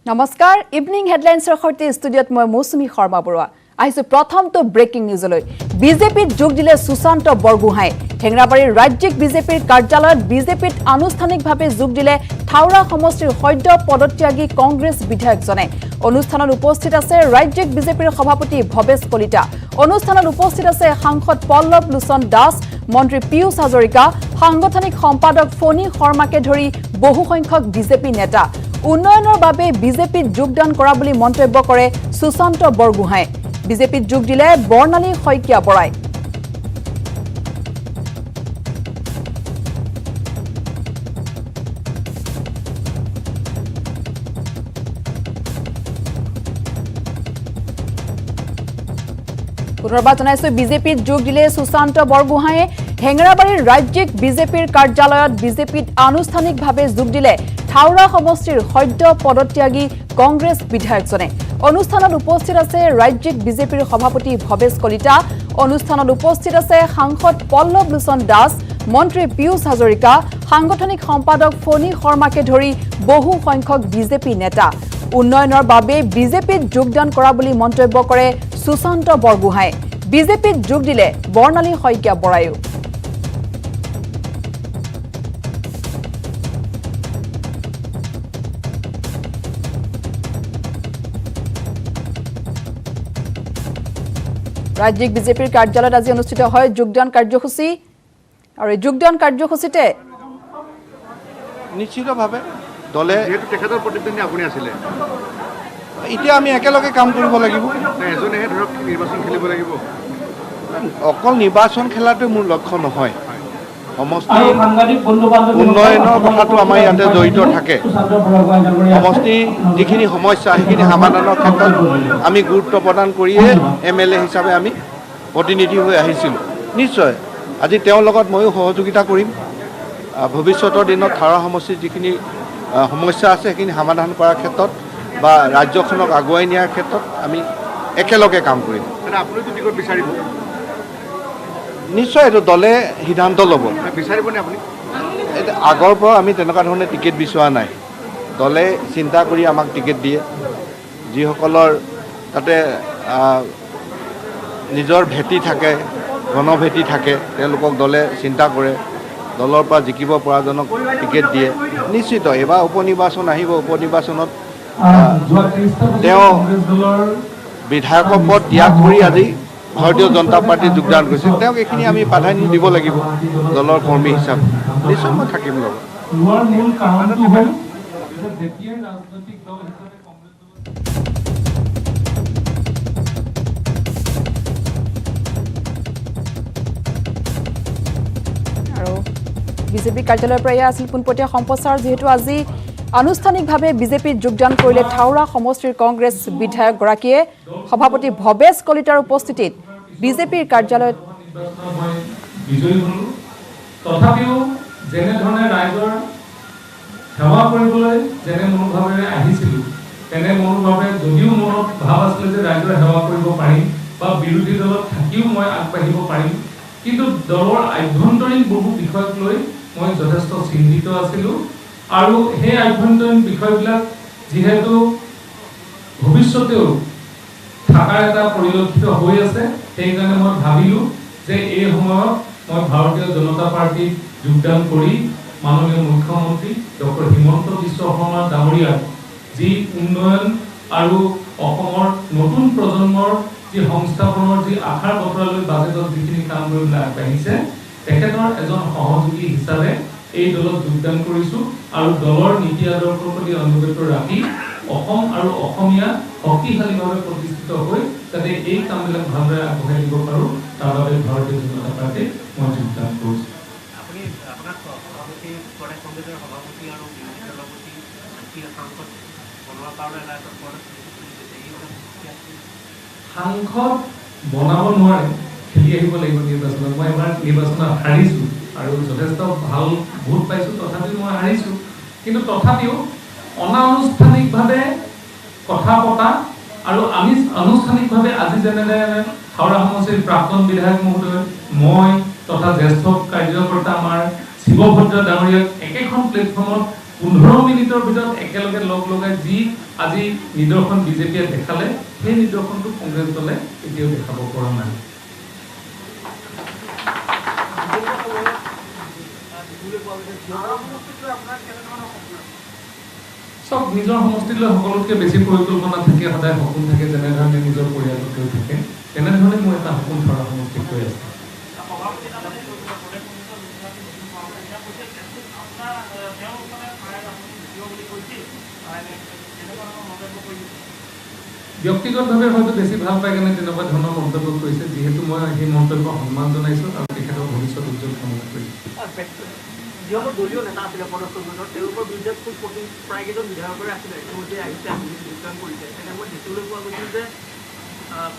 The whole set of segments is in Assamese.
নমস্কাৰ ইভিনিং হেডলাইন্সৰ সৈতে ষ্টুডিঅ'ত মই মৌচুমী শৰ্মা বৰুৱা আহিছো প্ৰথমটো ব্ৰেকিং নিউজলৈ বিজেপিত যোগ দিলে সুশান্ত বৰগোহাঁই হেংৰাবাৰীৰ ৰাজ্যিক বিজেপিৰ কাৰ্যালয়ত বিজেপিত আনুষ্ঠানিকভাৱে যোগ দিলে থাউৰা সমষ্টিৰ সদ্য পদত্যাগী কংগ্ৰেছ বিধায়কজনে অনুষ্ঠানত উপস্থিত আছে ৰাজ্যিক বিজেপিৰ সভাপতি ভৱেশ কলিতা অনুষ্ঠানত উপস্থিত আছে সাংসদ পল্লৱ লোচন দাস মন্ত্ৰী পিয়ুষ হাজৰিকা সাংগঠনিক সম্পাদক ফণী শৰ্মাকে ধৰি বহু সংখ্যক বিজেপি নেতা উন্নয়নৰ বাবে বিজেপিত যোগদান কৰা বুলি মন্তব্য কৰে সুশান্ত বৰগোহাঁই বিজেপিত যোগ দিলে বৰ্ণালী শইকীয়া বৰাই পুনৰবাৰ জনাইছো বিজেপিত যোগ দিলে সুশান্ত বৰগোহাঁয়ে হেংৰাবাৰীৰ ৰাজ্যিক বিজেপিৰ কাৰ্যালয়ত বিজেপিত আনুষ্ঠানিকভাৱে যোগ দিলে থাউৰা সমষ্টিৰ সদ্য পদত্যাগী কংগ্ৰেছ বিধায়কজনে অনুষ্ঠানত উপস্থিত আছে ৰাজ্যিক বিজেপিৰ সভাপতি ভৱেশ কলিতা অনুষ্ঠানত উপস্থিত আছে সাংসদ পল্লৱ লোচন দাস মন্ত্ৰী পিয়ুষ হাজৰিকা সাংগঠনিক সম্পাদক ফণী শৰ্মাকে ধৰি বহু সংখ্যক বিজেপি নেতা উন্নয়নৰ বাবে বিজেপিত যোগদান কৰা বুলি মন্তব্য কৰে সুশান্ত বৰগোহাঁই বিজেপিত যোগ দিলে বৰ্ণালী শইকীয়া বৰায়ো ৰাজ্যিক বিজেপিৰ কাৰ্যালয়ত আজি অনুষ্ঠিত হয় যোগদান কাৰ্যসূচী আৰু যোগদান কাৰ্যসূচীতে নিশ্চিতভাৱে দলে যেহেতু তেখেতৰ প্ৰতিদ্বন্দ্বী আপুনি আছিলে এতিয়া আমি একেলগে কাম কৰিব লাগিব এজনেহে ধৰক নিৰ্বাচন খেলিব লাগিব অকল নিৰ্বাচন খেলাটো মোৰ লক্ষ্য নহয় সমষ্টি উন্নয়নৰ কথাটো আমাৰ ইয়াতে জড়িত থাকে সমষ্টি যিখিনি সমস্যা সেইখিনি সমাধানৰ ক্ষেত্ৰত আমি গুৰুত্ব প্ৰদান কৰিয়ে MLA হিচাপে আমি প্ৰতিনিধি হৈ আহিছিলোঁ নিশ্চয় আজি তেওঁৰ লগত ময়ো সহযোগিতা কৰিম ভৱিষ্যতৰ দিনত থাউৰা সমষ্টিৰ যিখিনি সমস্যা আছে সেইখিনি সমাধান কৰাৰ ক্ষেত্ৰত বা ৰাজ্যখনক আগুৱাই নিয়াৰ ক্ষেত্ৰত আমি একেলগে কাম কৰিম আপুনিতো টিকট বিচাৰিব নিশ্চয় এইটো দলে সিদ্ধান্ত ল'ব বিচাৰিবনে আপুনি আগৰ পৰা আমি তেনেকুৱা ধৰণে টিকেট বিচৰা নাই দলে চিন্তা কৰি আমাক টিকেট দিয়ে যিসকলৰ তাতে নিজৰ ভেটি থাকে গণভেটি থাকে তেওঁলোকক দলে চিন্তা কৰে দলৰ পৰা জিকিব পৰাজনক টিকেট দিয়ে নিশ্চিত এইবাৰ উপনিৰ্বাচন আহিব উপনিৰ্বাচনত তেওঁ বিধায়কৰ পদ ত্যাগ কৰি আজি ভাৰতীয় জনতা পাৰ্টীত যোগদান কৰিছে তেওঁক এইখিনি আমি প্ৰাধান্য দিব লাগিব দলৰ কৰ্মী হিচাপে নিশ্চয় মই থাকিম লগত আৰু বিজেপি কাৰ্যালয়ৰ পৰা এয়া আছিল পোনপটীয়া সম্প্ৰচাৰ যিহেতু আজি আনুষ্ঠানিকভাৱে বিজেপিত যোগদান কৰিলে থাউৰা সমষ্টিৰ কংগ্ৰেছ বিধায়কগৰাকীয়ে সভাপতি ভৱেশ কলিতাৰ উপস্থিতিত বিজেপিৰ কাৰ্যালয়ত তথাপিও যেনে ধৰণে ৰাইজৰ সেৱা কৰিবলৈ যেনে মনোভাৱেৰে আহিছিলোঁ তেনে মনোভাৱে যদিও মনত ভাৱ আছিলে যে ৰাইজৰ সেৱা কৰিব পাৰিম বা বিৰোধী দলত থাকিও মই আগবাঢ়িব পাৰিম কিন্তু দলৰ আভ্যন্তৰীণ বহু বিষয়ক লৈ মই যথেষ্ট চিন্তিত আছিলোঁ আৰু সেই আভ্যন্তৰীণ বিষয়বিলাক যিহেতু ভৱিষ্যতেও থকাৰ এটা পৰিলক্ষিত হৈ আছে সেইকাৰণে মই ভাবিলোঁ যে এই সময়ত মই ভাৰতীয় জনতা পাৰ্টীত যোগদান কৰি মাননীয় মুখ্যমন্ত্ৰী ডক্টৰ হিমন্ত বিশ্ব শৰ্মা ডাঙৰীয়াৰ যি উন্নয়ন আৰু অসমৰ নতুন প্ৰজন্মৰ যি সংস্থাপনৰ যি আশাৰ বতৰালৈ বাজেটত যিখিনি কাম কৰিবলৈ আগবাঢ়িছে তেখেতৰ এজন সহযোগী হিচাপে এই দলত যোগদান কৰিছোঁ আৰু দলৰ নীতি আদৰ্শৰ প্ৰতি অনুগত ৰাখি অসম আৰু অসমীয়া শক্তিশালীভাৱে প্ৰতিষ্ঠিত হৈ যাতে এই কামবিলাক ভালদৰে আগবঢ়াই দিব পাৰোঁ তাৰ বাবে ভাৰতীয় জনতা পাৰ্টীত মই যোগদান কৰিছোঁ আপুনি আপোনাক সভাপতি প্ৰদেশ কংগ্ৰেছৰ সভাপতি আৰু বিৰোধী দলপতি সাংসদ বনোৱাৰ কাৰণে সাংসদ বনাব নোৱাৰে খেলি আহিব লাগিব নিৰ্বাচনত মই এবাৰ নিৰ্বাচনত হাৰিছোঁ আৰু যথেষ্ট ভাল ভোট পাইছোঁ তথাপিও মই হাৰিছোঁ কিন্তু তথাপিও অনানুষ্ঠানিকভাৱে কথা পতা আৰু আমি আনুষ্ঠানিকভাৱে আজি যেনেদৰে থাউৰা সমষ্টিৰ প্ৰাক্তন বিধায়ক মহোদয় মই তথা জ্যেষ্ঠ কাৰ্যকৰ্তা আমাৰ শিৱভদ্ৰ ডাঙৰীয়াক একেখন প্লেটফৰ্মত 15 মিনিটৰ ভিতৰত একেলগে লগ লগাই যি আজি নিদৰ্শন বিজেপিয়ে দেখালে সেই নিদৰ্শনটো কংগ্ৰেছ দলে এতিয়াও দেখাব পৰা নাই। সব নিজৰ সমষ্টিলৈ সকলোতকৈ বেছি পৰিকল্পনা থাকে, সদায় সপোন থাকে, যেনেধৰণে নিজৰ পৰিয়ালক লৈ থাকে তেনেধৰণে মই এটা সপোন ধৰা সমষ্টিত হৈ আছে। ব্যক্তিগতভাৱে হয়তো বেছি ভাল পাই কেনে তেনেকুৱা ধৰণৰ মন্তব্য কৰিছে, যিহেতু মই সেই মন্তব্য সন্মান জনাইছোঁ আৰু তেখেতৰ ভৱিষ্যত উজ্জ্বল কামনা কৰিছোঁ। যিসকল দলীয় নেতা আছিলে পদস্থ তেওঁলোকৰ বিৰুদ্ধে খুব প্ৰায়কেইজন বিধায়কৰে আছিলে, ইতিমধ্যে আহিছে, যোগদান কৰিছে। তেনে মই দেখিবলৈ পোৱা গৈছিল যে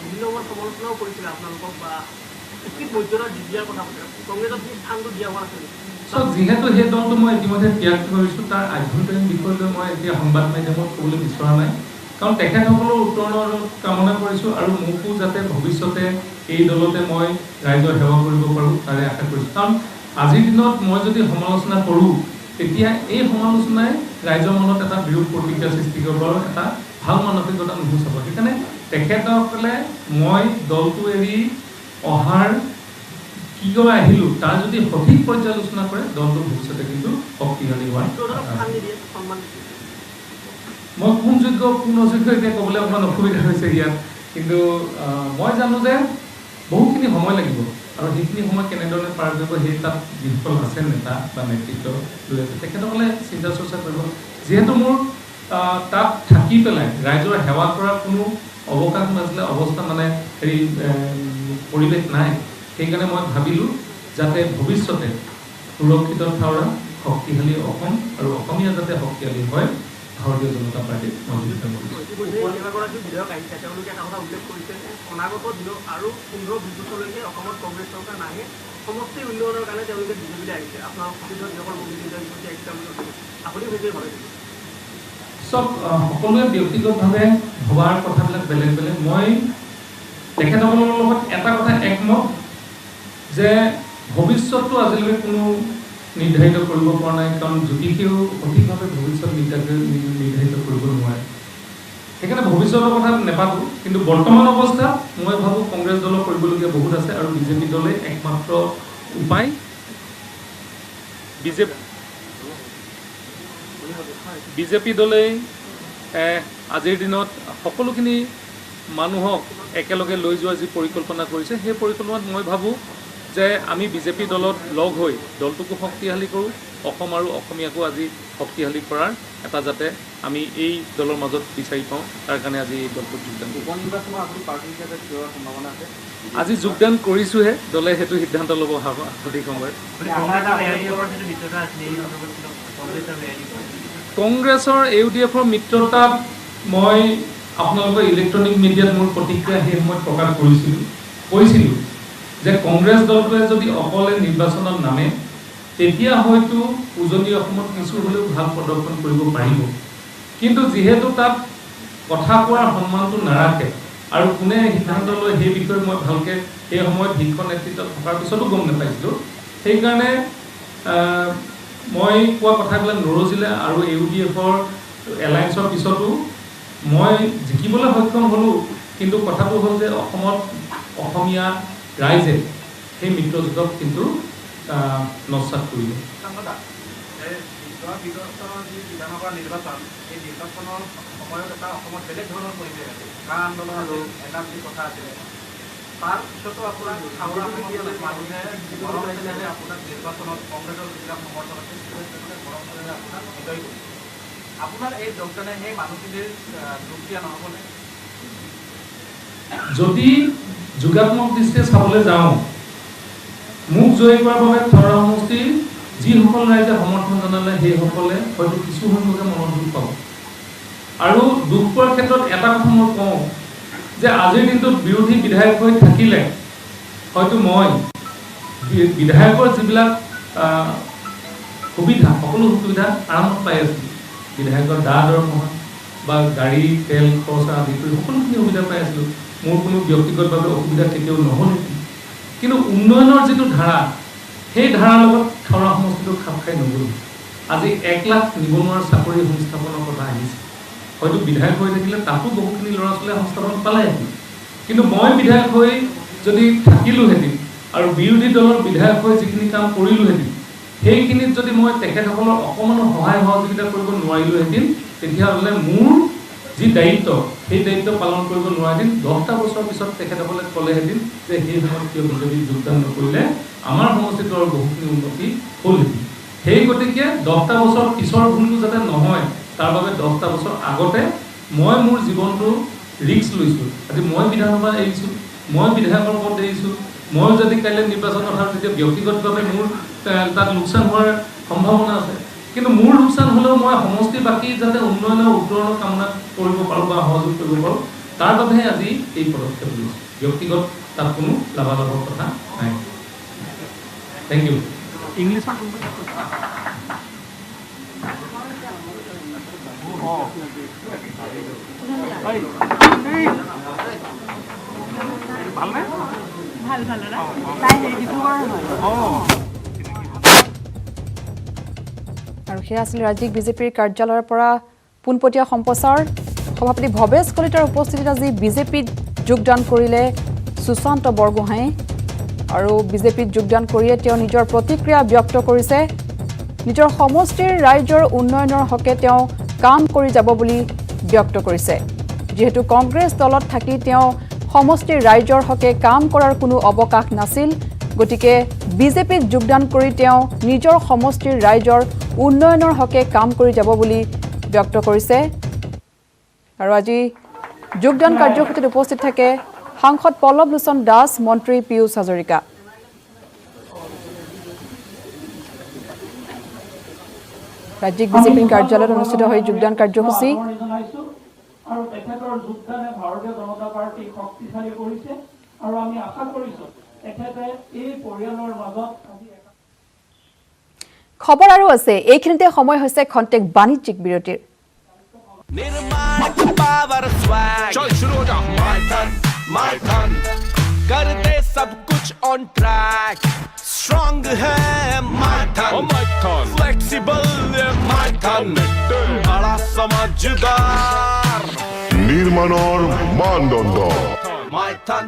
বিভিন্ন সময়ত সমালোচনাও কৰিছিলে আপোনালোকক বা উচিত মৰ্যাদা দিয়াৰ কথা কৈছে, কংগ্ৰেছত কি স্থানটো দিয়া হোৱা নাছিল? যিহেতু সেই দলটো মই ইতিমধ্যে ত্যাগ কৰিছোঁ, তাৰ আভ্যন্তৰীণ বিষয় লৈ মই এতিয়া সংবাদ মাধ্যমত ক'বলৈ বিচৰা নাই, কাৰণ তেখেতসকলৰ উত্তৰণৰ কামনা কৰিছোঁ আৰু মোকো যাতে ভৱিষ্যতে এই দলতে মই ৰাইজৰ সেৱা কৰিব পাৰোঁ তাৰে আশা কৰিছোঁ। কাৰণ আজিৰ দিনত মই যদি সমালোচনা কৰোঁ তেতিয়া এই সমালোচনাই ৰাইজৰ মনত এটা বিৰূপ প্ৰতিক্ৰিয়া সৃষ্টি কৰিব আৰু এটা ভাল মানসিকতা নুগুচাব। সেইকাৰণে তেখেতসকলে মই দলটো এৰি অহাৰ কি কৰি আহিলোঁ তাৰ যদি সঠিক পৰ্যালোচনা কৰে দলটোৰ ভৱিষ্যতে কিন্তু শক্তিশালী হোৱাৰ। মই কোন যোগ্য কোন অযোগ্য এতিয়া ক'বলৈ অকণমান অসুবিধা হৈছে ইয়াত, কিন্তু মই জানো যে বহুখিনি সময় লাগিব আৰু সেইখিনি সময় কেনেদৰে পাৰ কৰিব সেই তাত যিসকল আছে নেতা বা নেতৃত্ব লৈ আছে তেখেতসকলে চিন্তা চৰ্চা কৰিব। যিহেতু মোৰ তাত থাকি পেলাই ৰাইজৰ সেৱা কৰাৰ কোনো অৱকাশ নাছিলে, অৱস্থা মানে হেৰি পৰিৱেশ নাই, সেইকাৰণে মই ভাবিলোঁ যাতে ভৱিষ্যতে সুৰক্ষিত ঠাউৰা, শক্তিশালী অসম আৰু অসমীয়া যাতে শক্তিশালী হয় ভাৰতীয় জনতা পাৰ্টীত মই যোগদান কৰিছোঁ। কেইবাগৰাকী বিধায়ক আহিছে, তেওঁলোকে এটা কথা উল্লেখ কৰিছে যে অনাগত দিনত আৰু 15-20 বছৰলৈকে অসমত কংগ্ৰেছ চৰকাৰ নাহে, সমষ্টি উন্নয়নৰ কাৰণে তেওঁলোকে বিজেপিলৈ আহিছে। আপোনাৰ প্ৰতিজন যিসকল বিজেপি আহিছে আপুনি সেইটোৱে ভাবে? চব সকলোৱে ব্যক্তিগতভাৱে ভবাৰ কথাবিলাক বেলেগ বেলেগ। মই তেখেতসকলৰ লগত এটা কথা একমত যে ভৱিষ্যতটো আজিলৈকে কোনো নিৰ্ধাৰিত কৰিব পৰা নাই, কাৰণ জ্যোতিষেও সঠিকভাৱে ভৱিষ্যত নিৰ্ধাৰিত কৰিব নোৱাৰে। সেইকাৰণে ভৱিষ্যতৰ কথা নাপাতোঁ, কিন্তু বৰ্তমান অৱস্থাত মই ভাবোঁ কংগ্ৰেছ দলৰ কৰিবলগীয়া বহুত আছে আৰু বিজেপি দলে একমাত্ৰ উপায়। বিজেপি দলে আজিৰ দিনত সকলোখিনি মানুহক একেলগে লৈ যোৱাৰ যি পৰিকল্পনা কৰিছে সেই পৰিকল্পনাত মই ভাবোঁ যে আমি বিজেপি দলত লগ হৈ দলটোকো শক্তিশালী কৰোঁ, অসম আৰু অসমীয়াকো আজি শক্তিশালী কৰাৰ এটা যাতে আমি এই দলৰ মাজত বিচাৰি পাওঁ, তাৰ কাৰণে আজি এই দলটোত যোগদান কৰিছোঁ। আজি যোগদান কৰিছোঁহে, দলে সেইটো সিদ্ধান্ত ল'ব সঠিক সময়ত। কংগ্ৰেছৰ ইউডিএফৰ মিত্ৰতাত মই আপোনালোকৰ ইলেক্ট্ৰনিক মিডিয়াত মোৰ প্ৰতিক্ৰিয়া সেই সময়ত প্ৰকাশ কৰিছিলোঁ যে কংগ্ৰেছ দলটোৱে যদি অকলে নিৰ্বাচনত নামে তেতিয়া হয়তো উজনি অসমত কিছু হ'লেও ভাল প্ৰদৰ্শন কৰিব পাৰিব, কিন্তু যিহেতু তাত কথা কোৱাৰ সন্মানটো নাৰাখে আৰু কোনে সিদ্ধান্ত লয় সেই বিষয়ে মই ভালকৈ সেই সময়ত শীৰ্ষ নেতৃত্বত থকাৰ পিছতো গম নাপাইছিলোঁ। সেইকাৰণে মই কোৱা কথাবিলাক নৰজিলে আৰু ইউডিএফৰ এলায়েন্সৰ পিছতো মই জিকিবলৈ সক্ষম হ'লোঁ, কিন্তু কথাটো হ'ল যে অসমত অসমীয়া ৰাইজে সেই মিত্ৰজোঁটক কিন্তু নস্বাত কৰিব। বিধানসভা নিৰ্বাচন, এই নিৰ্বাচনৰ সময়ত এটা অসমত বেলেগ ধৰণৰ পৰিৱেশ আছে, কা আন্দোলন আৰু এটা যি কথা আছিলে, তাৰ পিছতো আপোনাৰ মানুহে গৰম চেনেৰে আপোনাক নিৰ্বাচনত কংগ্ৰেছৰ যিবিলাক সমৰ্থন আছে গৰম চেনেৰে আপোনাক বিজয় কৰিছে। আপোনাৰ এই যোগদানে সেই মানুহখিনিৰ যোগ দিয়া নহ'বনে? যদি যোগাত্মক দৃষ্টিৰে চাবলৈ যাওঁ, মোক জয়ী কৰাৰ বাবে থৰা সমষ্টিৰ যিসকল ৰাইজে সমৰ্থন জনালে সেইসকলে হয়তো কিছু সংখ্যকে মনত দুখ পাব। আৰু দুখ পোৱাৰ ক্ষেত্ৰত এটা কথা মই কওঁ যে আজিৰ দিনটোত বিৰোধী বিধায়ক হৈ থাকিলে হয়তো মই বিধায়কৰ যিবিলাক সুবিধা সকলো সুবিধা আৰামত পাই আছোঁ, বিধায়কৰ দৰমহা বা গাড়ী তেল খৰচ আদি কৰি সকলোখিনি সুবিধা পাই আছিলোঁ, মোৰ কোনো ব্যক্তিগতভাৱে অসুবিধা কেতিয়াও নহ'ল। কিন্তু উন্নয়নৰ যিটো ধাৰা সেই ধাৰাৰ লগত থৰা সমষ্টিটো খাপ খাই নগ'ল। আজি 1 লাখ নিবনুৱাৰ চাকৰি সংস্থাপনৰ কথা আহিছে হয়তো বিধায়ক হৈ থাকিলে তাতো বহুখিনি ল'ৰা ছোৱালীয়ে সংস্থাপন পালেহেঁতেন কিন্তু মই বিধায়ক হৈ যদি থাকিলোহেঁতেন আৰু বিৰোধী দলৰ বিধায়ক হৈ যিখিনি কাম কৰিলোহেঁতেন সেইখিনিত যদি মই তেখেতসকলৰ অকণমানো সহায় সহযোগিতা কৰিব নোৱাৰিলোহেঁতেন তেতিয়াহ'লে মোৰ যি দায়িত্ব সেই দায়িত্ব পালন কৰিব নোৱাৰিম 10টা বছৰ পিছত তেখেতসকলে ক'লেহেঁতেন যে সেই সময়ত কিয় বিজেপি যোগদান নকৰিলে আমাৰ সমষ্টিটোৰ বহুখিনি উন্নতি হ'লহেঁতেন সেই গতিকে 10টা বছৰ পিছৰ ভুলটো যাতে নহয় তাৰ বাবে 10টা বছৰ আগতে মই মোৰ জীৱনটো ৰিস্ক লৈছোঁ আজি মই বিধানসভা এৰিছোঁ মই বিধায়কৰ পদ এৰিছোঁ মই যদি কাইলৈ নিৰ্বাচন হয় তেতিয়া ব্যক্তিগতভাৱে মোৰ তাত লোকচান হোৱাৰ সম্ভাৱনা আছে কিন্তু মোৰ লোকচান হ'লেও মই সমষ্টি বাকী যাতে উন্নয়নৰ উত্তৰণৰ কামনা কৰিব পাৰোঁ বা সহযোগ কৰিব পাৰোঁ তাৰ বাবেহে আজি এই পদক্ষেপ লৈছোঁ ব্যক্তিগত তাত কোনো লাভালাভৰ কথা নাই থেংক ইউ ইংলিছ আৰু সেয়া আছিল ৰাজ্যিক বিজেপিৰ কাৰ্যালয়ৰ পৰা পোনপটীয়া সম্প্ৰচাৰ সভাপতি ভৱেশ কলিতাৰ উপস্থিতিত আজি বিজেপিত যোগদান কৰিলে সুশান্ত বৰগোহাঁই আৰু বিজেপিত যোগদান কৰিয়ে তেওঁ নিজৰ প্ৰতিক্ৰিয়া ব্যক্ত কৰিছে নিজৰ সমষ্টিৰ ৰাইজৰ উন্নয়নৰ হকে তেওঁ কাম কৰি যাব বুলি ব্যক্ত কৰিছে যেহেতু কংগ্ৰেছ দলত থাকি তেওঁ সমষ্টিৰ ৰাইজৰ হকে কাম কৰাৰ কোনো অৱকাশ নাছিল গতিকে বিজেপিত যোগদান কৰি তেওঁ নিজৰ সমষ্টিৰ ৰাইজৰ উন্নয়নৰ হকে কাম কৰি যাব বুলি ব্যক্ত কৰিছে আৰু আজি যোগদান কাৰ্যসূচীত উপস্থিত থাকে সাংসদ পল্লৱ লোচন দাস মন্ত্ৰী পীয়ুষ হাজৰিকা ৰাজ্যিক বিজেপিৰ কাৰ্যালয়ত অনুষ্ঠিত হৈ যোগদান কাৰ্যসূচী আৰু তেখেতৰ যোগদানে ভাৰতীয় জনতা পাৰ্টি শক্তিশালী কৰিছে আৰু আমি আশা কৰিছো তেখেতে এই পৰিয়ালৰ মাজত খবৰ আৰু আছে এইখিনিতে সময় হৈছে খন্তেক বাণিজ্যিক বিৰতিৰ चल शुरू हो जा my turn कर दे सब कुछ on track strong है my turn flexible है my turn बड़ा समझदार নিৰ্মাণৰ মানদণ্ড my turn